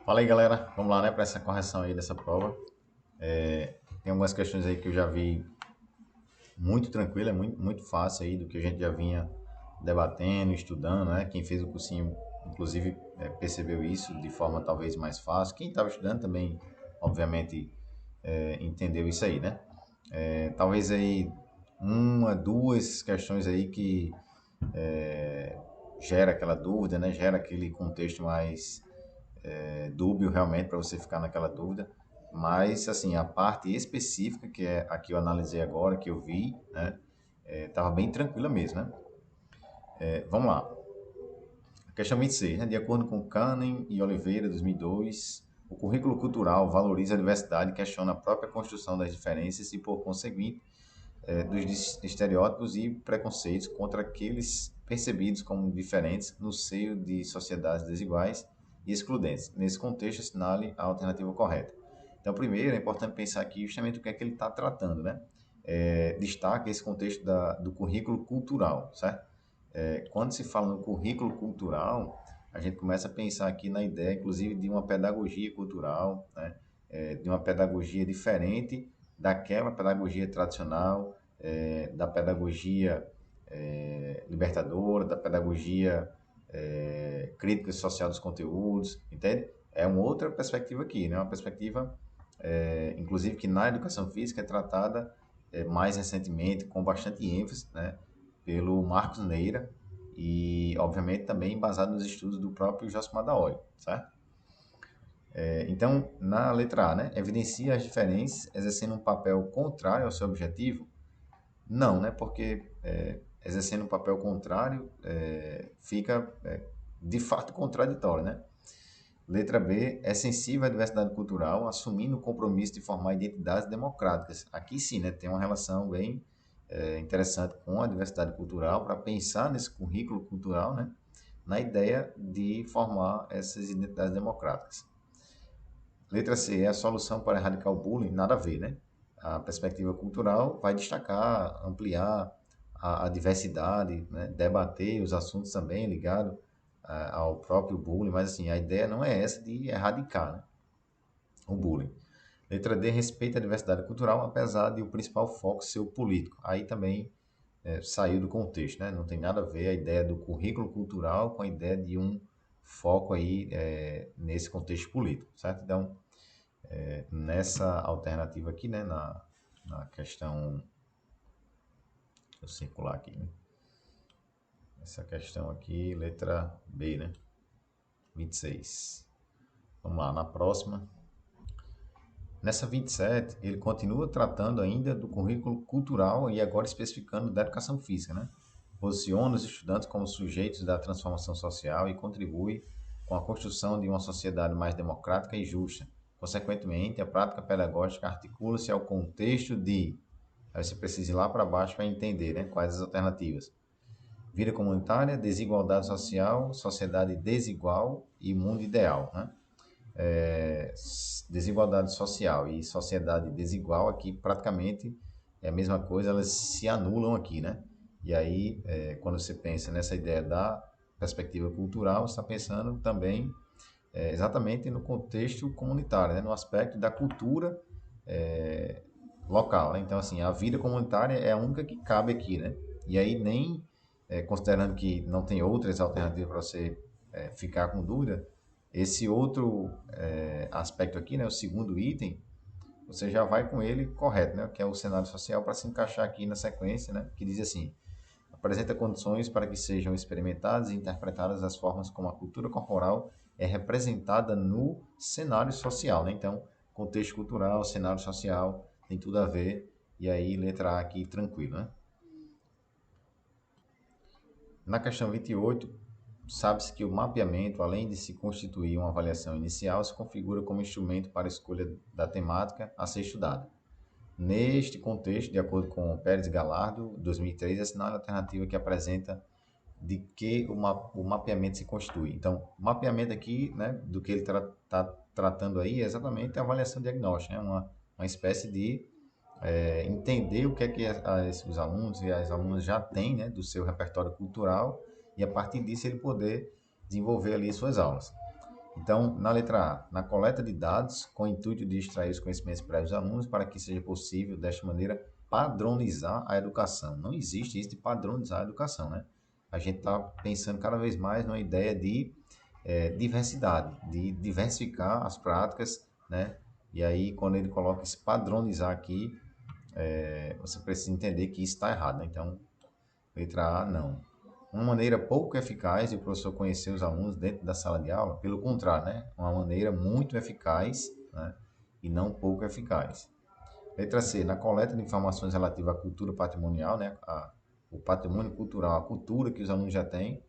Fala aí, galera. Vamos lá, né, para essa correção aí dessa prova. Tem algumas questões aí que eu já vi muito tranquila, muito fácil aí do que a gente já vinha debatendo, estudando, né? Quem fez o cursinho, inclusive, percebeu isso de forma talvez mais fácil. Quem estava estudando também, obviamente, entendeu isso aí, né? Talvez aí uma, duas questões aí que gera aquela dúvida, né? Gera aquele contexto mais dúbio realmente para você ficar naquela dúvida. Mas, assim, a parte específica, que é a que eu analisei agora, que eu vi, né, estava bem tranquila mesmo, né? Vamos lá. A questão 26, né? De acordo com Canning e Oliveira, 2002, o currículo cultural valoriza a diversidade e questiona a própria construção das diferenças e, por conseguinte, dos estereótipos e preconceitos contra aqueles percebidos como diferentes no seio de sociedades desiguais e excludentes. Nesse contexto, assinale a alternativa correta. Então, primeiro, é importante pensar aqui justamente o que é que ele está tratando, né? Destaca esse contexto do currículo cultural, certo? Quando se fala no currículo cultural, a gente começa a pensar aqui na ideia, inclusive, de uma pedagogia cultural, né? De uma pedagogia diferente daquela pedagogia tradicional, da pedagogia libertadora, da pedagogia crítica social dos conteúdos, entende? É uma outra perspectiva aqui, né? Uma perspectiva, inclusive, que na educação física é tratada mais recentemente, com bastante ênfase, né? Pelo Marcos Neira e, obviamente, também embasado nos estudos do próprio Josmar Daoli, certo? Então, na letra A, né? Evidencia as diferenças, exercendo um papel contrário ao seu objetivo? Não, né? Porque exercendo um papel contrário fica de fato contraditório, né? Letra B, é sensível à diversidade cultural, assumindo o compromisso de formar identidades democráticas. Aqui sim, né? Tem uma relação bem interessante com a diversidade cultural para pensar nesse currículo cultural, né? Na ideia de formar essas identidades democráticas. Letra C é a solução para erradicar o bullying, nada a ver, né? A perspectiva cultural vai destacar, ampliar a diversidade, né? Debater os assuntos também ligados ao próprio bullying, mas assim, a ideia não é essa de erradicar, né, o bullying. Letra D respeita a diversidade cultural, apesar de o principal foco ser o político. Aí também saiu do contexto, né? Não tem nada a ver a ideia do currículo cultural com a ideia de um foco aí nesse contexto político, certo? Então, nessa alternativa aqui, né, na questão, deixa eu circular aqui, né? Essa questão aqui, letra B, né, 26. Vamos lá, na próxima. Nessa 27, ele continua tratando ainda do currículo cultural e agora especificando da educação física, né? Posiciona os estudantes como sujeitos da transformação social e contribui com a construção de uma sociedade mais democrática e justa. Consequentemente, a prática pedagógica articula-se ao contexto de. Aí você precisa ir lá para baixo para entender, né, quais as alternativas. Vida comunitária, desigualdade social, sociedade desigual e mundo ideal, né? Desigualdade social e sociedade desigual aqui praticamente é a mesma coisa, elas se anulam aqui, né? E aí, quando você pensa nessa ideia da perspectiva cultural, você está pensando também exatamente no contexto comunitário, né? No aspecto da cultura local, né? Então, assim, a vida comunitária é a única que cabe aqui, né? E aí nem, considerando que não tem outras alternativas para você ficar com dúvida, esse outro aspecto aqui, né, o segundo item, você já vai com ele correto, né, que é o cenário social para se encaixar aqui na sequência, né, que diz assim: apresenta condições para que sejam experimentadas e interpretadas as formas como a cultura corporal é representada no cenário social, né? Então, contexto cultural, cenário social, tem tudo a ver. E aí, letra A aqui, tranquilo, né? Na questão 28, sabe-se que o mapeamento, além de se constituir uma avaliação inicial, se configura como instrumento para a escolha da temática a ser estudada. Neste contexto, de acordo com Pérez Galardo, 2003, assinala a alternativa que apresenta de que o mapeamento se constitui. Então, o mapeamento aqui, né, do que ele está tratando aí é exatamente a avaliação diagnóstica, né, uma espécie de entender o que é que os alunos e as alunas já têm, né, do seu repertório cultural e a partir disso ele poder desenvolver ali suas aulas. Então, na letra A, na coleta de dados, com o intuito de extrair os conhecimentos prévios dos alunos, para que seja possível, desta maneira, padronizar a educação. Não existe isso de padronizar a educação, né? A gente está pensando cada vez mais numa ideia de diversidade, de diversificar as práticas, né? E aí, quando ele coloca esse padronizar aqui, você precisa entender que isso está errado, né? Então, letra A, não. Uma maneira pouco eficaz de o professor conhecer os alunos dentro da sala de aula, pelo contrário, né? Uma maneira muito eficaz, né? E não pouco eficaz. Letra C, na coleta de informações relativas à cultura patrimonial, né? O patrimônio cultural, a cultura que os alunos já têm,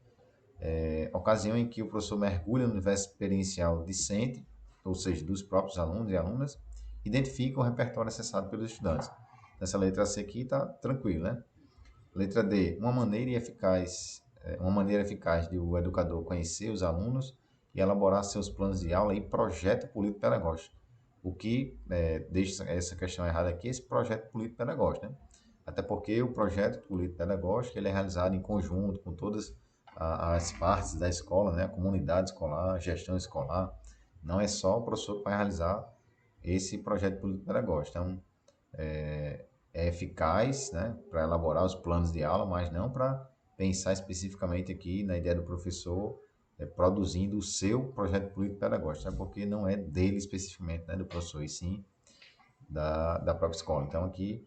ocasião em que o professor mergulha no universo experiencial discente, ou seja, dos próprios alunos e alunas, identifica o repertório acessado pelos estudantes. Nessa letra C aqui está tranquilo, né? Letra D, uma maneira eficaz de o educador conhecer os alunos e elaborar seus planos de aula e projeto político-pedagógico. O que deixa essa questão errada aqui, esse projeto político-pedagógico, né? Até porque o projeto político-pedagógico ele é realizado em conjunto com todas as partes da escola, né? A comunidade escolar, a gestão escolar. Não é só o professor que vai realizar esse projeto político-pedagógico. Então, é eficaz, né, para elaborar os planos de aula, mas não para pensar especificamente aqui na ideia do professor produzindo o seu projeto político-pedagógico, né, porque não é dele especificamente, né, do professor, e sim da própria escola. Então, aqui,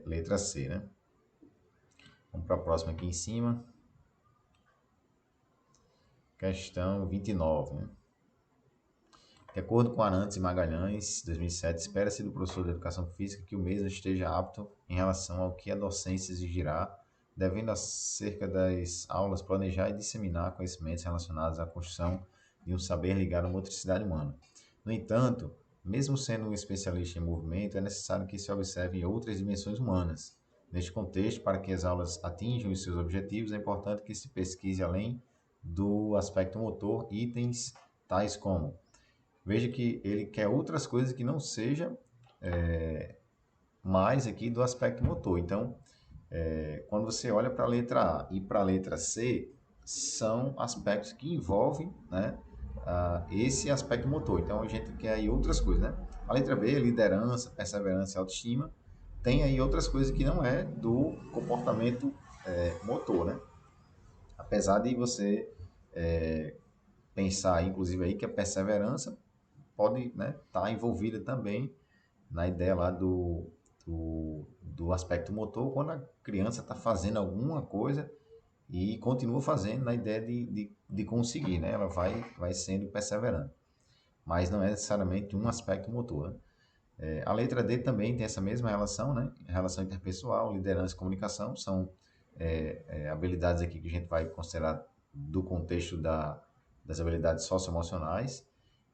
letra C, né? Vamos para a próxima aqui em cima. Questão 29, né? De acordo com Arantes e Magalhães, 2007, espera-se do professor de Educação Física que o mesmo esteja apto em relação ao que a docência exigirá, devendo acerca das aulas planejar e disseminar conhecimentos relacionados à construção de um saber ligado à motricidade humana. No entanto, mesmo sendo um especialista em movimento, é necessário que se observem outras dimensões humanas. Neste contexto, para que as aulas atinjam os seus objetivos, é importante que se pesquise além do aspecto motor itens tais como. Veja que ele quer outras coisas que não seja mais aqui do aspecto motor. Então, quando você olha para a letra A e para a letra C, são aspectos que envolvem, né, esse aspecto motor. Então, a gente quer aí outras coisas, né? A letra B, liderança, perseverança e autoestima, tem aí outras coisas que não é do comportamento motor, né? Apesar de você pensar, inclusive, aí que a perseverança pode estar envolvida também na ideia lá do aspecto motor, quando a criança está fazendo alguma coisa e continua fazendo na ideia de conseguir, né? Ela vai sendo perseverante, mas não é necessariamente um aspecto motor, né? A letra D também tem essa mesma relação, né? Relação interpessoal, liderança e comunicação são habilidades aqui que a gente vai considerar do contexto das habilidades socioemocionais.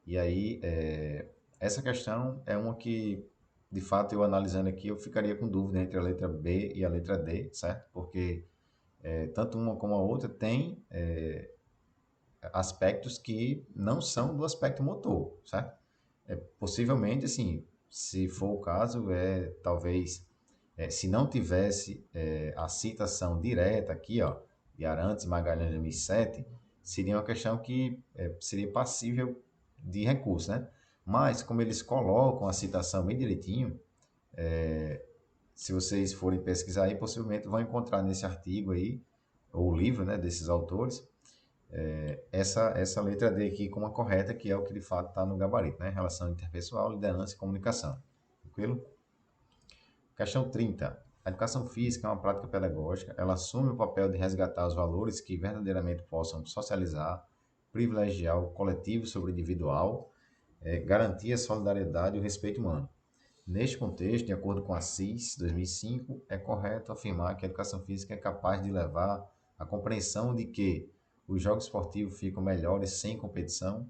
E aí, essa questão é uma que, de fato, eu analisando aqui, eu ficaria com dúvida entre a letra B e a letra D, certo? Porque tanto uma como a outra tem aspectos que não são do aspecto motor, certo? Possivelmente, assim, se for o caso, talvez, se não tivesse a citação direta aqui, ó, de Arantes e Magalhães de 2007, seria uma questão que seria passível de recurso, né? Mas, como eles colocam a citação bem direitinho, se vocês forem pesquisar aí, possivelmente vão encontrar nesse artigo aí, ou livro, né, desses autores, essa letra D aqui como a correta, que é o que de fato está no gabarito, né? Relação interpessoal, liderança e comunicação. Tranquilo? Questão 30. A educação física é uma prática pedagógica. Ela assume o papel de resgatar os valores que verdadeiramente possam socializar, privilegiar o coletivo sobre o individual, garantir a solidariedade e o respeito humano. Neste contexto, de acordo com a CIS 2005, é correto afirmar que a educação física é capaz de levar à compreensão de que os jogos esportivos ficam melhores sem competição.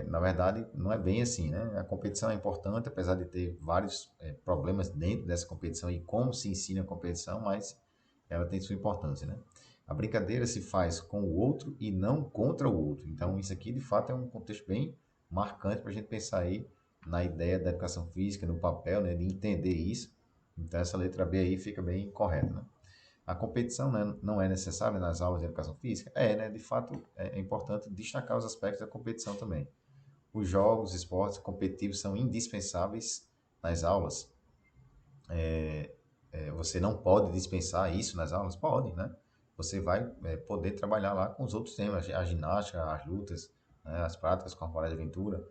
Na verdade, não é bem assim, né? A competição é importante, apesar de ter vários problemas dentro dessa competição e como se ensina a competição, mas ela tem sua importância, né? A brincadeira se faz com o outro e não contra o outro. Então, isso aqui, de fato, é um contexto bem marcante para a gente pensar aí na ideia da educação física, no papel, né, de entender isso. Então, essa letra B aí fica bem correta, né? A competição, né, não é necessária nas aulas de educação física? É, né? De fato, é importante destacar os aspectos da competição também. Os jogos, esportes competitivos são indispensáveis nas aulas. Você não pode dispensar isso nas aulas? Pode, né? Você vai poder trabalhar lá com os outros temas, a ginástica, as lutas, né, as práticas corporais de aventura.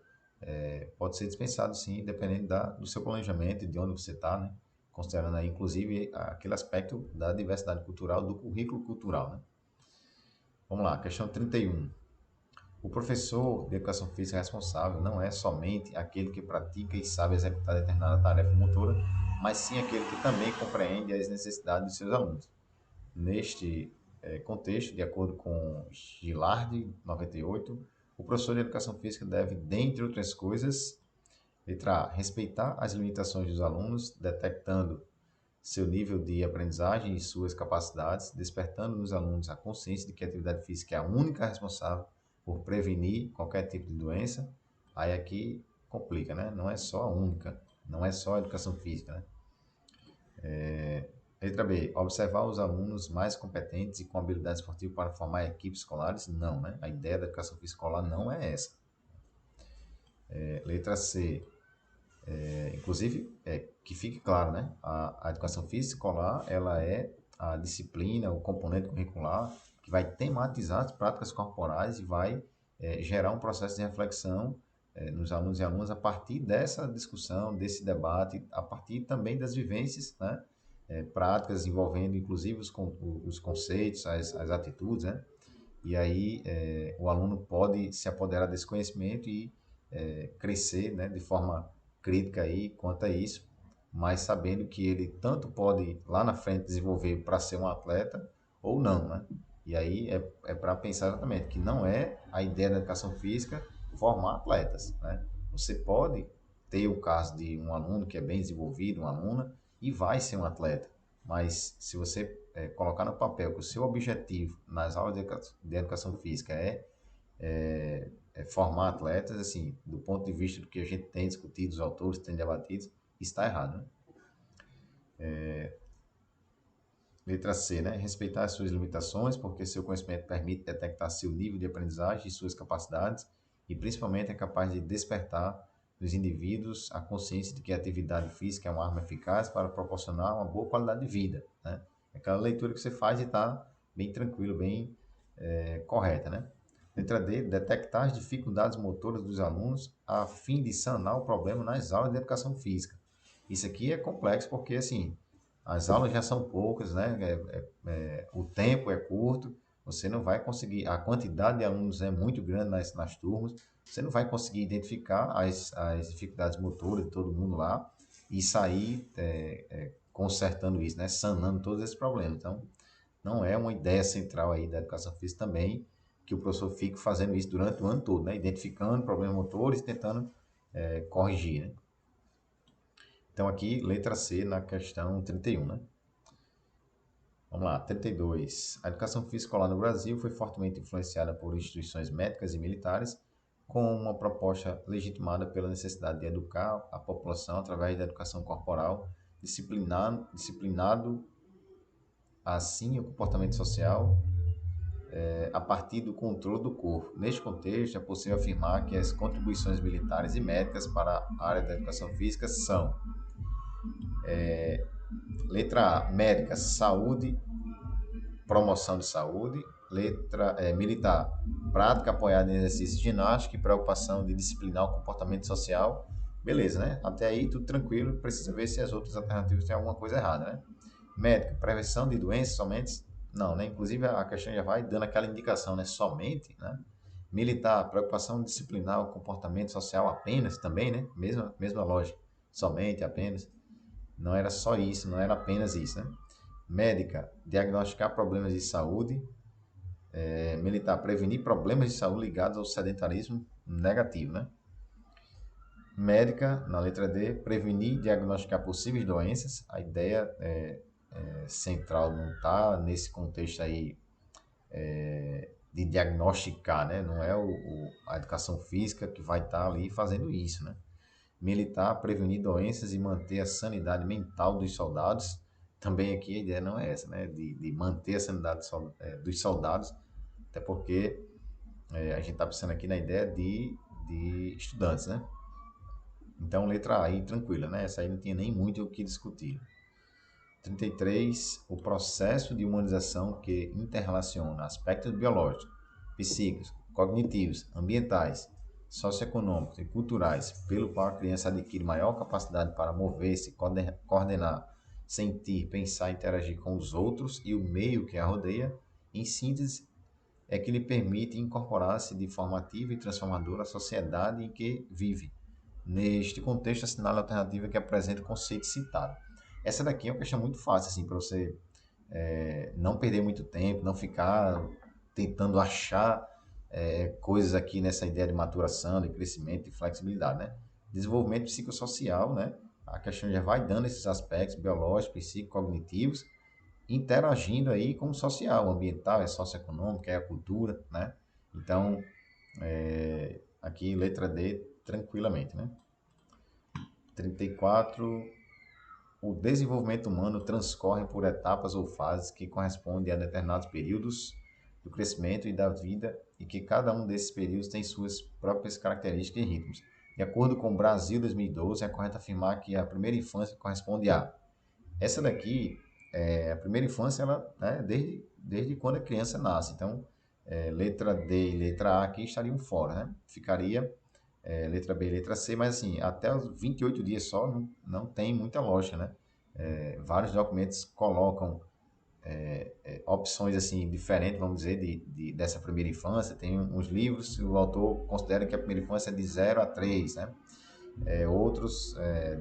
Pode ser dispensado sim, dependendo do seu planejamento, de onde você está, né? Considerando aí, inclusive, aquele aspecto da diversidade cultural, do currículo cultural, né? Vamos lá, questão 31. O professor de educação física responsável não é somente aquele que pratica e sabe executar determinada tarefa motora, mas sim aquele que também compreende as necessidades de seus alunos. Neste contexto, de acordo com Gilardi, 98, o professor de educação física deve, dentre outras coisas, letra A, respeitar as limitações dos alunos, detectando seu nível de aprendizagem e suas capacidades, despertando nos alunos a consciência de que a atividade física é a única responsável por prevenir qualquer tipo de doença. Aí aqui complica, né? Não é só a única, não é só a educação física, né? Letra B, observar os alunos mais competentes e com habilidade esportiva para formar equipes escolares? Não, né? A ideia da educação física escolar não é essa. Letra C, inclusive, que fique claro, né? A educação física escolar, ela é a disciplina, o componente curricular que vai tematizar as práticas corporais e vai gerar um processo de reflexão nos alunos e alunas a partir dessa discussão, desse debate, a partir também das vivências, né? Práticas envolvendo, inclusive, os conceitos, as atitudes, né? E aí o aluno pode se apoderar desse conhecimento e crescer, né, de forma crítica aí quanto a isso, mas sabendo que ele tanto pode lá na frente desenvolver para ser um atleta ou não, né? E aí é para pensar exatamente que não é a ideia da educação física formar atletas, né? Você pode ter o caso de um aluno que é bem desenvolvido, uma aluna, e vai ser um atleta, mas se você colocar no papel que o seu objetivo nas aulas de educação física é formar atletas, assim, do ponto de vista do que a gente tem discutido, os autores têm debatido, está errado, né? Letra C, né? Respeitar as suas limitações, porque seu conhecimento permite detectar seu nível de aprendizagem e suas capacidades, e principalmente é capaz de despertar nos indivíduos a consciência de que a atividade física é uma arma eficaz para proporcionar uma boa qualidade de vida, né? É aquela leitura que você faz e está bem tranquilo, bem correta, né? Letra D, detectar as dificuldades motoras dos alunos a fim de sanar o problema nas aulas de educação física. Isso aqui é complexo porque, assim, as aulas já são poucas, né? O tempo é curto, você não vai conseguir, a quantidade de alunos é muito grande nas turmas, você não vai conseguir identificar as dificuldades motoras de todo mundo lá e sair consertando isso, né? Sanando todos esses problemas. Então, não é uma ideia central aí da educação física também que o professor fique fazendo isso durante o ano todo, né? Identificando problemas motores e tentando corrigir, né? Então, aqui, letra C na questão 31, né? Vamos lá, 32. A educação física escolar no Brasil foi fortemente influenciada por instituições médicas e militares, com uma proposta legitimada pela necessidade de educar a população através da educação corporal, disciplinado assim o comportamento social a partir do controle do corpo. Neste contexto, é possível afirmar que as contribuições militares e médicas para a área da educação física são: letra A, médica, saúde, promoção de saúde; letra militar, prática apoiada em exercício ginástica e preocupação de disciplinar o comportamento social. Beleza, né? Até aí tudo tranquilo, precisa ver se as outras alternativas têm alguma coisa errada, né? Médica, prevenção de doenças somente? Não, né? Inclusive a questão já vai dando aquela indicação, né? Somente, né? Militar, preocupação disciplinar o comportamento social apenas também, né? Mesma lógica. Somente, apenas. Não era só isso, não era apenas isso, né? Médica, diagnosticar problemas de saúde. Militar, prevenir problemas de saúde ligados ao sedentarismo negativo, né? Médica, na letra D, prevenir e diagnosticar possíveis doenças. A ideia central não está nesse contexto aí de diagnosticar, né? Não é a educação física que vai estar ali fazendo isso, né? Militar, prevenir doenças e manter a sanidade mental dos soldados. também aqui a ideia não é essa, né? De manter a sanidade dos soldados, até porque a gente está pensando aqui na ideia de estudantes, né? Então, letra A aí, tranquila, né? Essa aí não tinha nem muito o que discutir. 33, o processo de humanização que interrelaciona aspectos biológicos, psíquicos, cognitivos, ambientais, socioeconômicos e culturais, pelo qual a criança adquire maior capacidade para mover-se, coordenar, sentir, pensar e interagir com os outros e o meio que a rodeia, em síntese, é que lhe permite incorporar-se de forma ativa e transformadora à sociedade em que vive. Neste contexto, assinale a alternativa que apresenta o conceito citado. Essa daqui é uma questão muito fácil, assim, para você não perder muito tempo, não ficar tentando achar coisas aqui nessa ideia de maturação, de crescimento e flexibilidade, né? Desenvolvimento psicossocial, né? A questão já vai dando esses aspectos biológicos, psicognitivos, interagindo aí com o social, o ambiental, é socioeconômico, é a cultura, né? Então, aqui letra D, tranquilamente, né? 34, o desenvolvimento humano transcorre por etapas ou fases que correspondem a determinados períodos do crescimento e da vida e que cada um desses períodos tem suas próprias características e ritmos. De acordo com o Brasil 2012, é correto afirmar que a primeira infância corresponde a... Essa daqui, a primeira infância, ela, né, desde quando a criança nasce. Então, letra D e letra A aqui estariam fora, né? Ficaria letra B e letra C, mas assim, até os 28 dias só não tem muita lógica, né? Vários documentos colocam opções assim diferentes, vamos dizer, dessa primeira infância. Tem uns livros, o autor considera que a primeira infância é de 0 a 3, né? Outros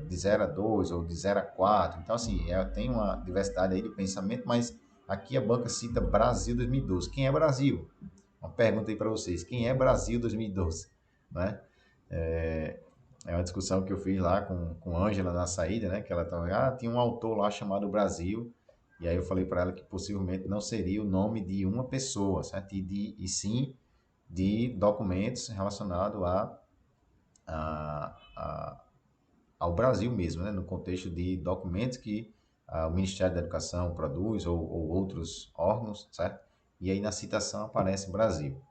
de 0 a 2 ou de 0 a 4. Então, assim, tem uma diversidade aí de pensamento, mas aqui a banca cita Brasil 2012. Quem é Brasil? Uma pergunta aí para vocês. Quem é Brasil 2012? Né? É, é uma discussão que eu fiz lá com Ângela na saída, né? Que ela tava, tinha um autor lá chamado Brasil, e aí eu falei para ela que possivelmente não seria o nome de uma pessoa, certo? E sim de documentos relacionados a, ao Brasil mesmo, né? No contexto de documentos que o Ministério da Educação produz ou outros órgãos, certo? E aí na citação aparece Brasil.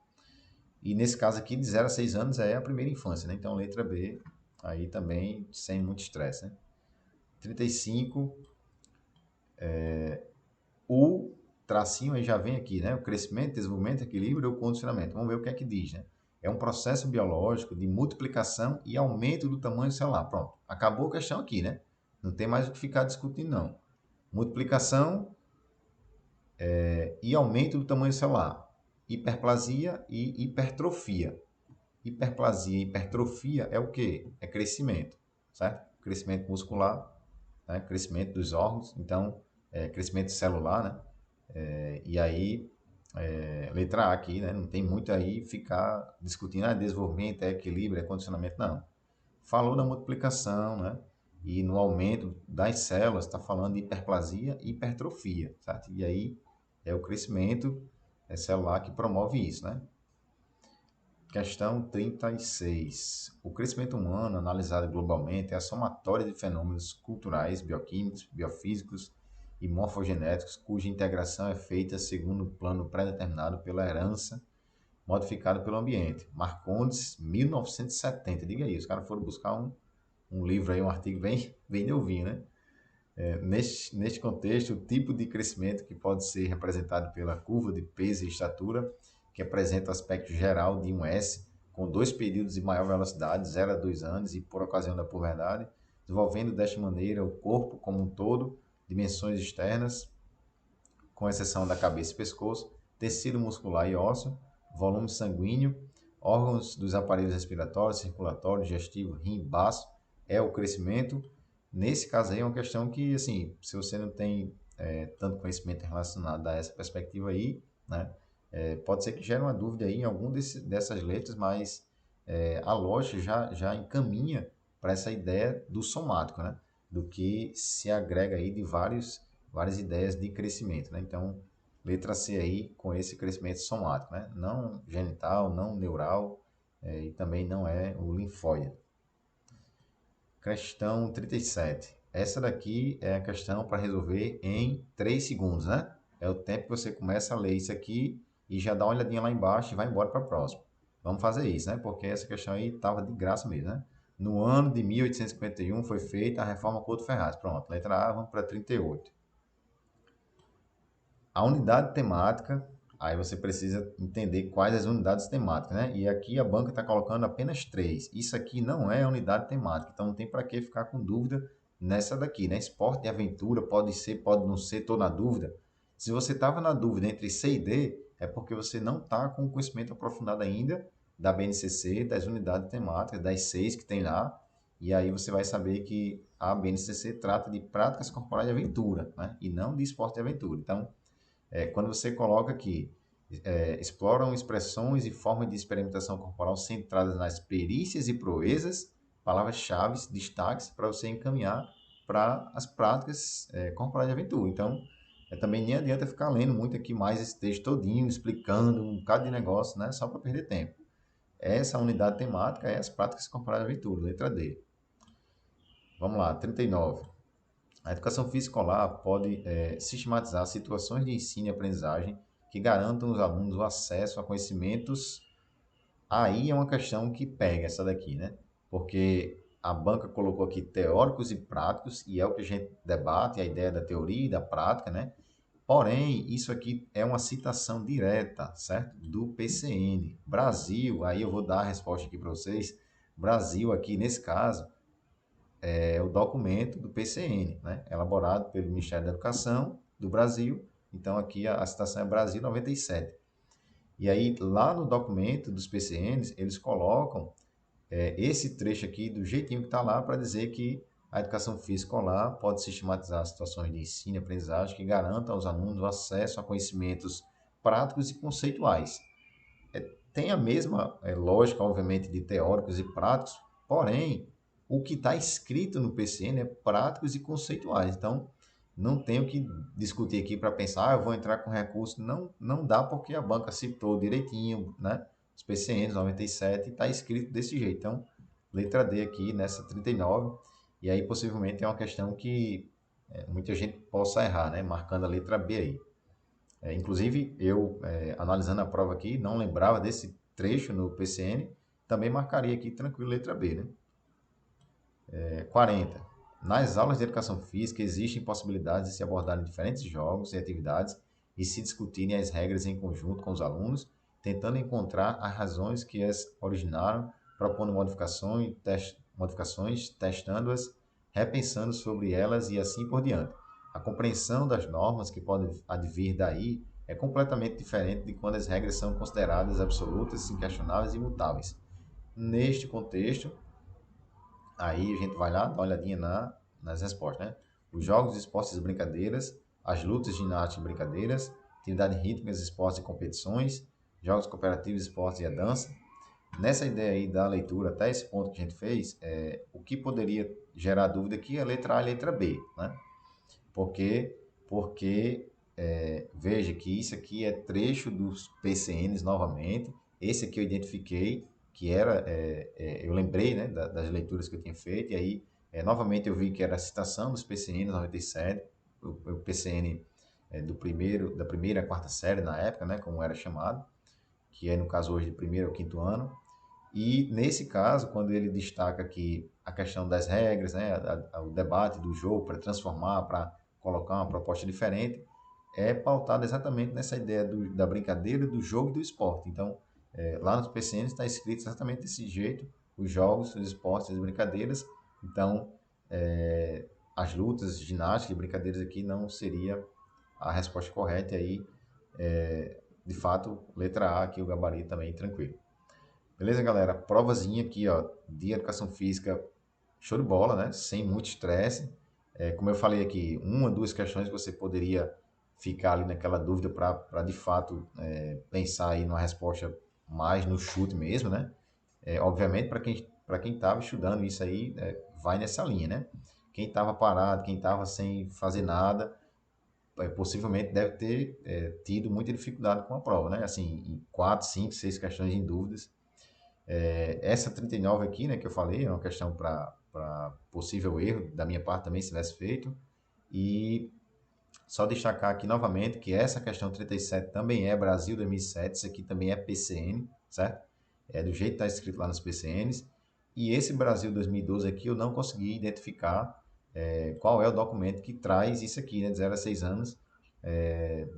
E nesse caso aqui, de 0 a 6 anos é a primeira infância, né? Então, letra B, aí também sem muito estresse, né? 35, o tracinho aí já vem aqui, né? O crescimento, desenvolvimento, equilíbrio ou condicionamento. Vamos ver o que é que diz, né? É um processo biológico de multiplicação e aumento do tamanho celular. Pronto, acabou a questão aqui, né? Não tem mais o que ficar discutindo, não. Multiplicação e aumento do tamanho celular. Hiperplasia e hipertrofia. Hiperplasia e hipertrofia é o quê? É crescimento, certo? Crescimento muscular, né? Crescimento dos órgãos, então, crescimento celular, né? E aí, letra A aqui, né? Não tem muito aí ficar discutindo, desenvolvimento, equilíbrio, condicionamento, não. Falou na multiplicação, né? E no aumento das células, está falando de hiperplasia e hipertrofia, certo? E aí, é o crescimento celular que promove isso, né? Questão 36. O crescimento humano, analisado globalmente, é a somatória de fenômenos culturais, bioquímicos, biofísicos e morfogenéticos, cuja integração é feita segundo um plano pré-determinado pela herança, modificado pelo ambiente. Marcondes, 1970. Diga aí, os caras foram buscar um livro aí, um artigo bem novinho, né? Neste contexto, o tipo de crescimento que pode ser representado pela curva de peso e estatura, que apresenta o aspecto geral de um S, com dois períodos de maior velocidade, 0 a 2 anos, e por ocasião da puberdade, desenvolvendo desta maneira o corpo como um todo, dimensões externas, com exceção da cabeça e pescoço, tecido muscular e ósseo, volume sanguíneo, órgãos dos aparelhos respiratórios, circulatório, digestivo, rim, baço, é o crescimento. Nesse caso aí é uma questão que, assim, se você não tem tanto conhecimento relacionado a essa perspectiva aí, né, pode ser que gere uma dúvida aí em algum dessas letras, mas a lógica já encaminha para essa ideia do somático, né, do que se agrega aí de várias ideias de crescimento, né? Então, letra C aí com esse crescimento somático, né? Não genital, não neural, e também não é o linfóide. Questão 37. essa daqui é a questão para resolver em 3 segundos, né? É o tempo que você começa a ler isso aqui e já dá uma olhadinha lá embaixo e vai embora para a próxima. Vamos fazer isso, né? Porque essa questão aí estava de graça mesmo, né? No ano de 1851 foi feita a reforma Couto Ferraz. Pronto, letra A, vamos para 38. A unidade temática, aí você precisa entender quais as unidades temáticas, né? E aqui a banca está colocando apenas três. Isso aqui não é unidade temática, então não tem para que ficar com dúvida nessa daqui, né? Esporte e aventura, pode ser, pode não ser, estou na dúvida. Se você estava na dúvida entre C e D, é porque você não está com conhecimento aprofundado ainda da BNCC, das unidades temáticas, das seis que tem lá, e aí você vai saber que a BNCC trata de práticas corporais de aventura, né? E não de esporte e aventura. Então, quando você coloca aqui, exploram expressões e formas de experimentação corporal centradas nas perícias e proezas, palavras-chave, destaques para você encaminhar para as práticas corporais de aventura. Então, também nem adianta ficar lendo muito aqui mais esse texto todinho, explicando um bocado de negócio, né, só para perder tempo. Essa unidade temática é as práticas corporais de aventura, letra D. Vamos lá, 39. A educação física escolar pode sistematizar situações de ensino e aprendizagem que garantam aos alunos o acesso a conhecimentos. Aí é uma questão que pega essa daqui, né? Porque a banca colocou aqui teóricos e práticos, e é o que a gente debate, a ideia da teoria e da prática, né? Porém, isso aqui é uma citação direta, certo? Do PCN. Brasil, aí eu vou dar a resposta aqui para vocês. Brasil, aqui nesse caso, é o documento do PCN, né? Elaborado pelo Ministério da Educação do Brasil. Então, aqui a citação é Brasil 97. E aí, lá no documento dos PCNs, eles colocam esse trecho aqui do jeitinho que está lá para dizer que a educação física escolar pode sistematizar situações de ensino e aprendizagem que garantam aos alunos o acesso a conhecimentos práticos e conceituais. Tem a mesma lógica, obviamente, de teóricos e práticos, porém, o que está escrito no PCN é práticos e conceituais. Então, não tenho que discutir aqui para pensar, eu vou entrar com recurso. Não, não dá porque a banca citou direitinho, né? Os PCNs 97 está escrito desse jeito. Então, letra D aqui nessa 39. E aí, possivelmente, é uma questão que muita gente possa errar, né? Marcando a letra B aí. Inclusive, eu, analisando a prova aqui, não lembrava desse trecho no PCN, também marcaria aqui tranquilo letra B, né? 40. Nas aulas de educação física existem possibilidades de se abordarem diferentes jogos e atividades e se discutirem as regras em conjunto com os alunos, tentando encontrar as razões que as originaram, propondo modificações, testando-as, repensando sobre elas e assim por diante. A compreensão das normas que podem advir daí é completamente diferente de quando as regras são consideradas absolutas, inquestionáveis e imutáveis. Neste contexto, aí a gente vai lá, dá uma olhadinha nas respostas, né? Os jogos, esportes e brincadeiras, as lutas, ginástica e brincadeiras, atividades rítmicas, esportes e competições, jogos cooperativos, esportes e a dança. Nessa ideia aí da leitura, até esse ponto que a gente fez, o que poderia gerar dúvida aqui é a letra A e a letra B, né? Por quê? Porque, veja que isso aqui é trecho dos PCNs novamente. Esse aqui eu identifiquei, que era, eu lembrei, né, das leituras que eu tinha feito, e aí, novamente eu vi que era a citação dos PCNs 97, o PCN da primeira à quarta série na época, né, como era chamado, que é no caso hoje de primeiro ao quinto ano. E nesse caso, quando ele destaca aqui a questão das regras, né, o debate do jogo para transformar, para colocar uma proposta diferente, é pautado exatamente nessa ideia da brincadeira, do jogo e do esporte. Então, lá nos PCNs está escrito exatamente desse jeito, os jogos, os esportes, as brincadeiras. Então, as lutas, ginástica e brincadeiras aqui não seria a resposta correta. E aí, de fato, letra A aqui, o gabarito também tranquilo. Beleza, galera? Provazinha aqui, ó, de educação física, show de bola, né? Sem muito estresse. Como eu falei aqui, uma, duas questões que você poderia ficar ali naquela dúvida para de fato pensar aí numa resposta mais no chute mesmo, né? Obviamente, para quem estava estudando isso aí, vai nessa linha, né? Quem estava parado, quem estava sem fazer nada, possivelmente deve ter tido muita dificuldade com a prova, né? Assim, em 4, 5, 6 questões em dúvidas, essa 39 aqui, né, que eu falei, é uma questão para possível erro da minha parte também se tivesse feito. E só destacar aqui novamente que essa questão 37 também é Brasil 2007, isso aqui também é PCN, certo? É do jeito que está escrito lá nos PCNs. E esse Brasil 2012 aqui eu não consegui identificar qual é o documento que traz isso aqui, né, de 0 a 6 anos. É,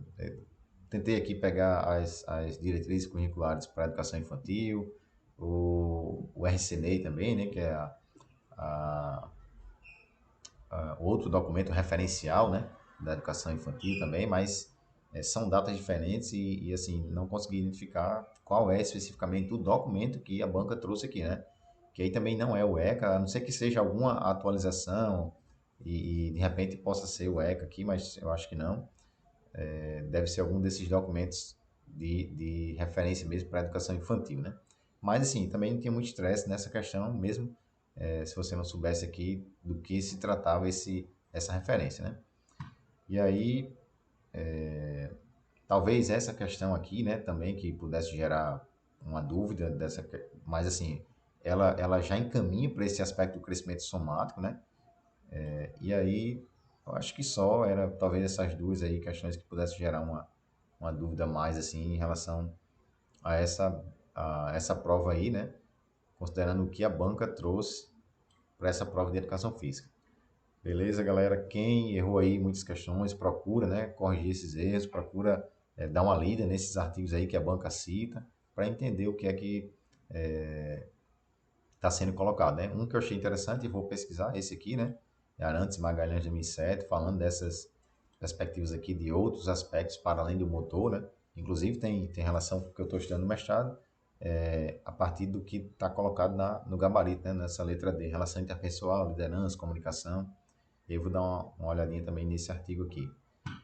Tentei aqui pegar as diretrizes curriculares para a educação infantil, o RCNEI também, né, que é a, outro documento referencial, né, da educação infantil também, mas são datas diferentes e, assim, não consegui identificar qual é especificamente o documento que a banca trouxe aqui, né? Que aí também não é o ECA, a não ser que seja alguma atualização e de repente possa ser o ECA aqui, mas eu acho que não. Deve ser algum desses documentos de referência mesmo para a educação infantil, né? Mas, assim, também não tinha muito estresse nessa questão, mesmo se você não soubesse aqui do que se tratava essa referência, né? E aí, talvez essa questão aqui, né, também que pudesse gerar uma dúvida dessa, mas assim, ela já encaminha para esse aspecto do crescimento somático, né? E aí, eu acho que só era talvez essas duas aí questões que pudessem gerar uma dúvida mais assim em relação a essa prova aí, né? Considerando o que a banca trouxe para essa prova de educação física. Beleza, galera? Quem errou aí muitas questões, procura, né, corrigir esses erros, procura dar uma lida nesses artigos aí que a banca cita, para entender o que é que está sendo colocado, né? Um que eu achei interessante e vou pesquisar, esse aqui, né? Arantes Magalhães 2007, falando dessas perspectivas aqui de outros aspectos para além do motor, né? Inclusive tem relação com o que eu estou estudando no mestrado, a partir do que está colocado no gabarito, né? Nessa letra D, relação interpessoal, liderança, comunicação. Eu vou dar uma olhadinha também nesse artigo aqui.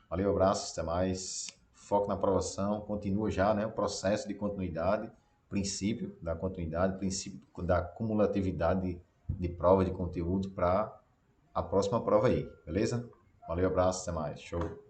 Valeu, abraços, até mais. Foco na aprovação, continua já, né, o processo de continuidade, princípio da continuidade, princípio da cumulatividade de prova de conteúdo para a próxima prova aí, beleza? Valeu, abraço, até mais. Show.